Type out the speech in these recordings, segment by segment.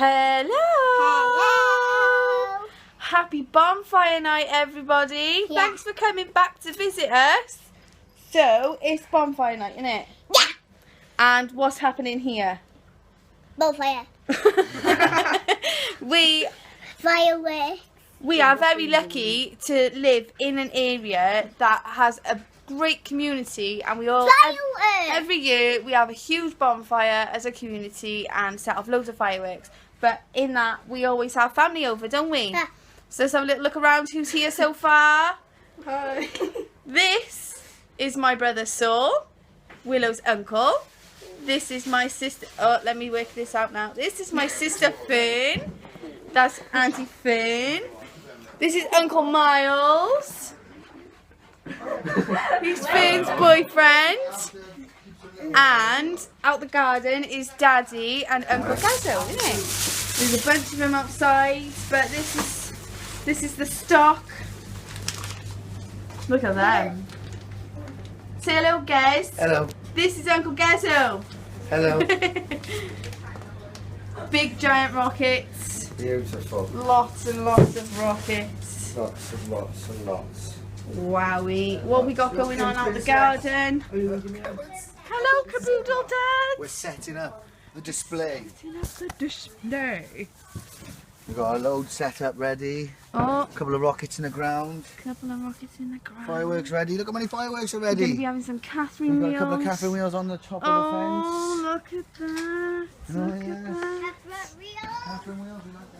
Hello! Hello! Happy Bonfire Night, everybody! Yeah. Thanks for coming back to visit us. So, it's Bonfire Night, isn't it? Yeah! And what's happening here? Bonfire. We Fireworks. are very lucky to live in an area that has a great community, and we all Fireworks! every year we have a huge bonfire as a community and set off loads of fireworks. But in that, we always have family over, don't we? Yeah. So let's have a little look around. Who's here so far? Hi. This is my brother Saul, Willow's uncle. This is my sister. Oh, let me work this out now. This is my sister Fern. That's Auntie Fern. This is Uncle Miles. He's Fern's boyfriend. And out the garden is Daddy and Uncle Gezo, isn't it? There's a bunch of them outside, but this is the stock. Look at them. Say hello, Gez. Hello. This is Uncle Gezo. Hello. Big giant rockets. Beautiful. Lots and lots of rockets. Lots and lots and lots. Wowie. What we got going on out the garden? Hello, Caboodle We're Dads. setting up the display. Setting up the display. We've got our load set up ready. Oh, A couple of rockets in the ground. couple of rockets in the ground. Fireworks ready. Look how many fireworks are We're going to be ready. having some Catherine We've got wheels. a couple of Catherine wheels on the top Oh, of the look at that. Oh, Look at yes. that. fence. Catherine wheels, we like that.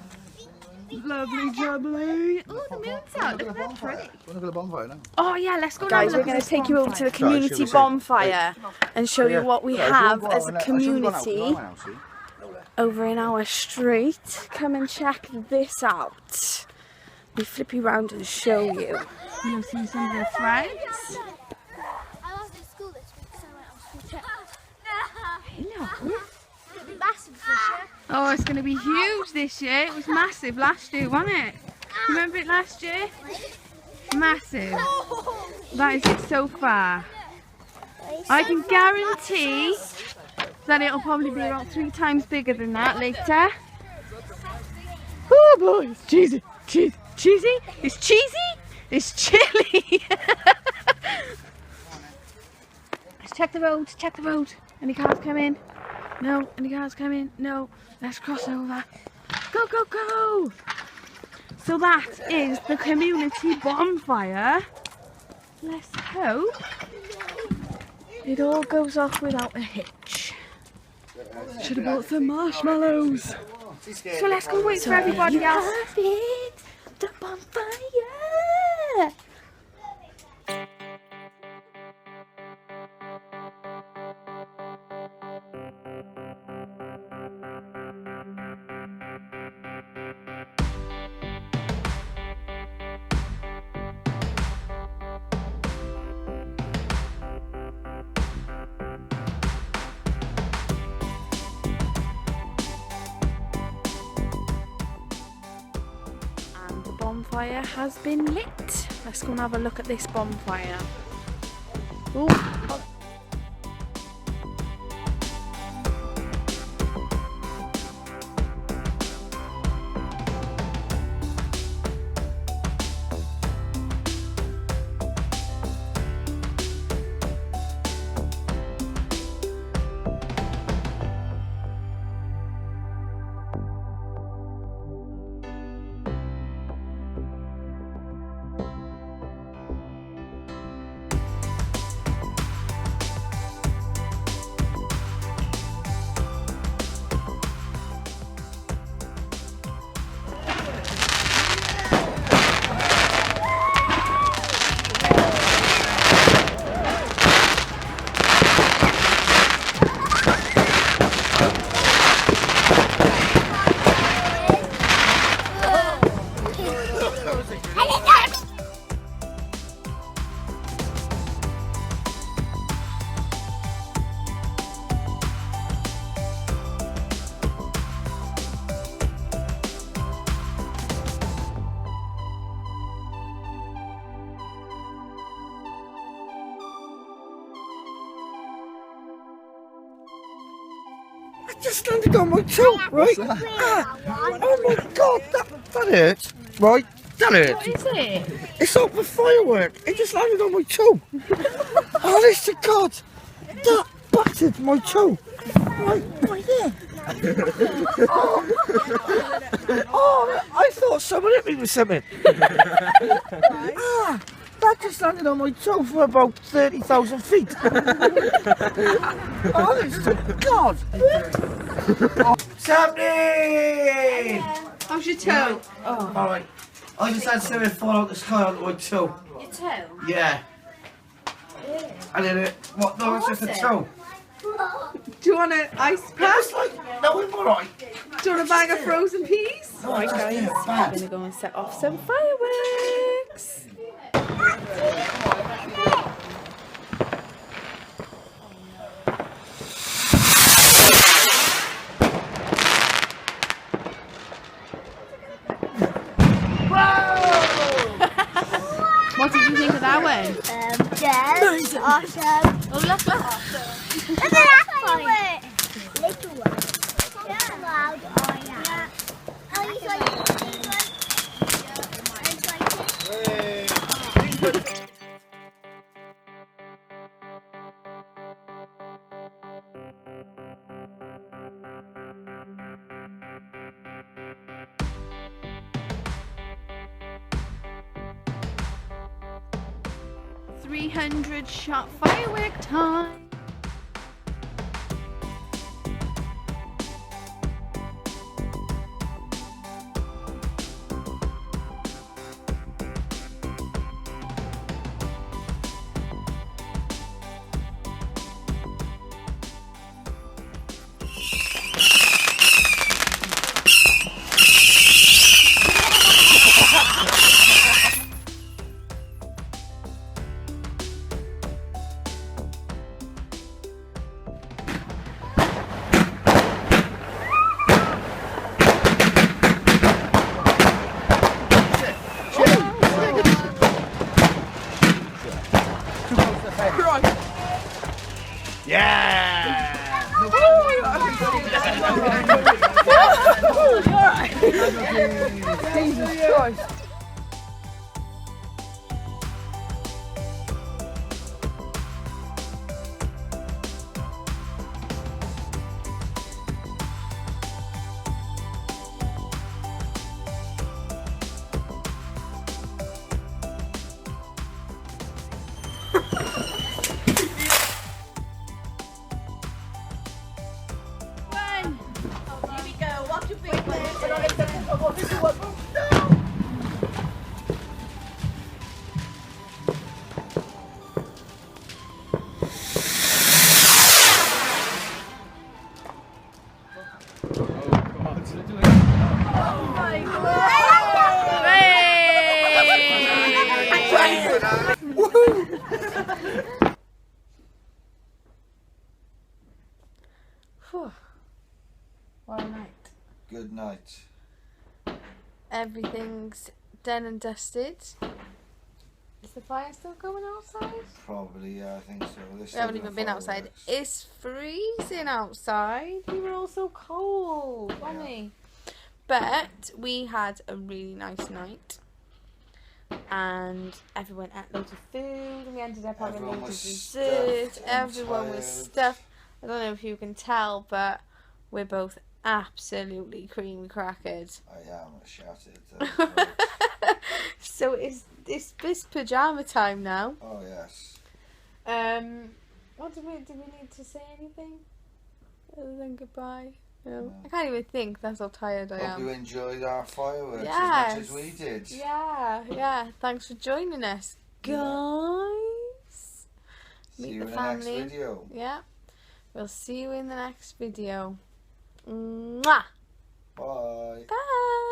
Lovely jubbly. Oh, the moon's out. Look at that pretty. Look at the bonfire now. Oh yeah, let's go. Guys, we're going to take you over to the Sorry, community should we say- bonfire and show you what we Sorry, have go on, as a I should've gone out, community go on out, see? over in our street. Come and check this out. We flip you around and show you. You'll see some of the friends. I was in school this week, so I went on school trip. Hello. It'll be massive this year. Oh, it's going to be huge this year. It was massive last year, wasn't it? Remember it last year? Massive. That is it so far. I can guarantee that it'll probably be about 3 times bigger than that later. Oh boy, it's cheesy, cheesy, cheesy. It's cheesy. It's chilly. Let's check the road. Check the road. Any cars coming? No. Any cars coming? No. Let's cross over. Go, go, go! So that is the community bonfire. Let's hope it all goes off without a hitch. Should have bought some marshmallows. So let's go wait for everybody else. The bonfire! And the bonfire has been lit. Let's go and have a look at this bonfire. Oh. I just landed on my toe, right? Oh my god, that hurts. Right, that hurts. What is it? It's like a firework. It just landed on my toe. Honest to God, that battered my toe. Right there. Oh, I thought someone hit me with something. That just landed on my toe for about 30,000 feet. Honest to God. What's happening? How's your toe? Oh. Alright. I just had something fall out the sky onto my toe. Your toe? Yeah. I did it. What? No, it's just a toe. Do you want an ice pack? It's like, no, I'm alright. Do you want a bag of frozen peas? Alright, guys. I'm gonna go and set off some fireworks. 'What did you think of that one? Yes. Awesome. Oh, look, look. Look at that firework. Little one. Yeah. Loud. Oh, yeah. Oh, you got it. $300 firework time. Yeah! Jesus Christ! What a night. Good night. Everything's done and dusted. Is the fire still going outside? Probably, yeah, I think so. We haven't even been outside. It's freezing outside. We were all so cold, weren't we? But we had a really nice night. And everyone ate loads of food. And we ended up having Everyone loads of was dessert. stuffed and Everyone was tired. stuffed. I don't know if you can tell, but we're both absolutely creamy crackered. I am shattered. So it's pyjama time now. Oh, yes. What do we need to say anything other than goodbye? No. I can't even think. That's how tired I Hope you am. enjoyed our fireworks Yes. as much as we did. Yeah. Thanks for joining us, guys. See Meet you the in family. the next video. Yeah. We'll see you in the next video. Mwah! Bye. Bye.